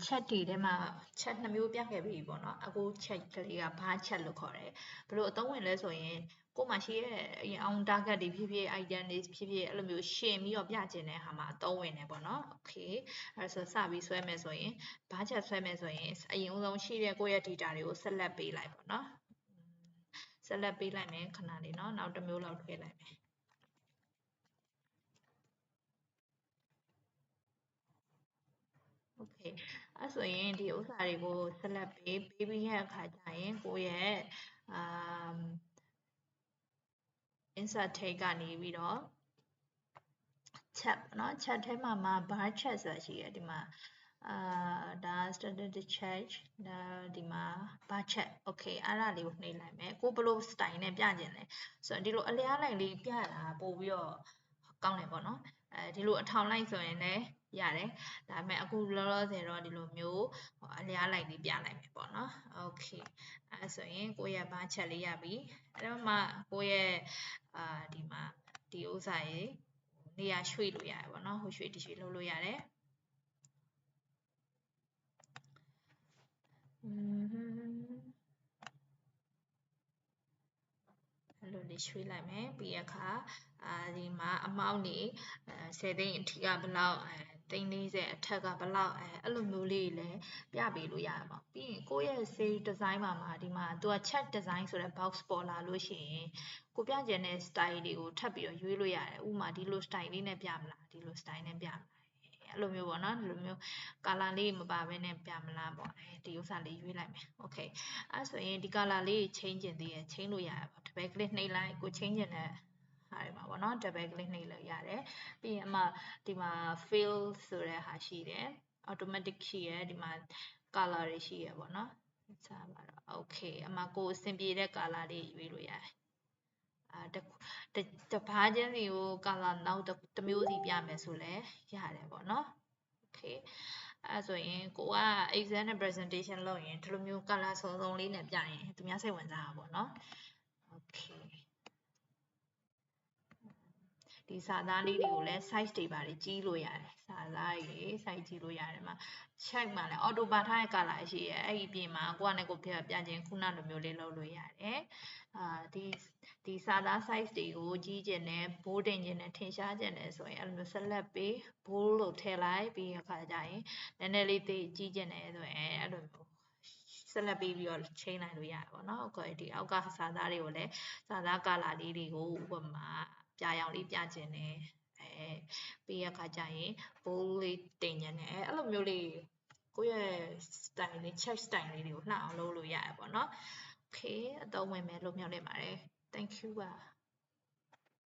chat တွေထဲမှာ chat 2မျိုးပြခဲ့ပြီပေါ့နော်အခု chat ကလေးကဘာ chat လို့ခေါ်တယ်ဘယ်လိုအသုံးဝင်လဲဆိုရင်ကိုယ်မှာရှိရဲ့အရင်အောင် target တွေဖြစ်ဖြစ် item တွေဖြစ်ဖြစ်အဲ့လိုမျိုးရှင်းပြီးတော့ပြကျင်တဲ့ဟာမှာအသုံးဝင်တယ်ပေါ့နော် okay အဲ့ဆိုစပြီးဆွဲမယ်ဆိုရင်ဘာ chat ဆွဲမယ်ဆိုရင်အရင်ဆုံးရှိတဲ့ကိုယ့်ရဲ့ data တွေကို select ပေးလိုက်ပေါ့နော် select ပေးလိုက်မယ်ခဏလေးเนาะနောက်တစ်မျိုးလောက်ထည့်လိုက်မယ်โอเคအဲ့ဆိုရင်ဒီဥစ္စာတွေကို select ပေးပြီးရဲ့အခါကျရင်ကိုယ့်ရဲ့insert tag ကနေပြီးတော့ chat เนาะ chat ထဲမှာ bar chat ဆိုတာရှိတယ်ဒီမှာဒါ static chat ဒါဒီမှာ bar chat okay အဲ့ဒါလေးကိုနှိပ်လိုက်မယ်ကိုဘယ်လို style နဲ့ပြကျင်လဲဆိုတော့ဒီလိုအလျားလိုက်လေးပြတာပို့ပြီးတော့ကောင်းတယ်ပေါ့နော်ဒီလိုအထောင်လိုက်ဆိုရင်လည်းရတယ်ဒါပေမဲ့အခုလောလောဆယ်တော့ဒီလိုမျိုးအလျားလိုက်လေးပြလိုက်မယ်ပေါ့နော်โอเคအဲ့ဆိုရင်ကိုယ့်ရဲ့ bar chat လေးရပြီအဲ့တော့မှကိုယ့်ရဲ့ဒီမှာဒီဥစ္စာရေနေရာရွှေ့လို့ရတယ်ပေါ့နော်ဟိုရွှေ့ဒီရွှေ့လုပ်လို့ရတယ်အဲ့လိုလေးရွှေ့လိုက်မယ်ပြီးရခါဒီမှာအမောက်နေ10သိန်းအထိကဘယ်လောက်340အထက်ကဘယ်လောက်အဲ့လိုမျိုးလေးလည်းပြပေးလို့ရပါပြီးရင်ကိုယ့်ရဲ့ save design မှာဒီမှာသူက chat design ဆိုတဲ့ box ပေါ်လာလို့ရှိရင်ကိုပြကျင်တဲ့ style တွေကိုထပ်ပြီးတော့ရွေးလို့ရတယ်ဥပမာဒီလို style လေးနဲ့ပြမလားဒီလို style နဲ့ပြမလားအဲ့လိုမျိုးပေါ့နော်ဒီလိုမျိုး color လေးမပါဘဲနဲ့ပြမလားပေါ့ဒီဥစ္စာလေးရွေးလိုက်မယ် okay အဲ့ဆိုရင်ဒီ color လေး change ကျင်သေးရ change လို့ရတယ်ပေါ့ double click နှိပ်လိုက်ကို change ကျင်တဲ့ဟာတွေမှာပေါ့နော် double click နှိပ်လို့ရတယ်ပြီးရင်အမှဒီမှာ fill ဆိုတဲ့ဟာရှိတယ် automatic ရှိရဒီမှာ color တွေရှိရပေါ့နော်ဆက်ပါတော့ okay အမှကိုအဆင်ပြေတဲ့ color လေးရွေးလို့ရတယ်တပားချင်းစီကို color နောက်တစ်မျိုးစီပြမယ်ဆိုလဲရတယ်ပေါ့နော် okay အဲ့ဆိုရင်ကိုက exam နဲ့ presentation လုပ်ရင်ဒီလိုမျိုး color စုံစုံလေးနဲ့ပြရင်သူများစိတ်ဝင်စားတာပေါ့နော် okay ဒီစာသားလေးတွေကိုလည်း size တွေပါတယ်ကြီးလို့ရတယ်စာသားတွေ size ကြီးလို့ရတယ်မှာ check မှာလည်း auto ပါထားတဲ့ color ရှိရဲအဲ့ဒီပြင်မှာကိုကနဲ့ကိုပြခြင်းခုနလိုမျိုးလေးလုပ်လို့ရတယ်ဒီစာသား size တွေကိုကြီးကျင်တယ် bold တင်ကျင်တယ်ထင်ရှားကျင်တယ်ဆိုရင်အဲ့လိုမျိုး select ပေး bold လို့ထည့်လိုက်ပြီးအခါကျရင်နည်းနည်းလေးကြီးကျင်တယ်ဆိုရင်အဲ့လိုမျိုးselect ပေးပြီးတော့ချိန်နိုင်လို့ရတယ်ပေါ့နော်။ Okay ဒီအောက်ကစာသားတွေကိုလည်းစာသား color လေးတွေကိုဥပမာပြာရောင်လေးပြချင်တယ်ပြီးရခါကျရင် bold လေးတင်ချင်တယ်အဲ့လိုမျိုးလေးကိုယ့်ရဲ့ style လေး check style လေးတွေကိုလှအောင်လုပ်လို့ရတယ်ပေါ့နော်။ Okay အသုံးဝင်မယ်လို့မျှော်လင့်ပါတယ် Thank you ပါ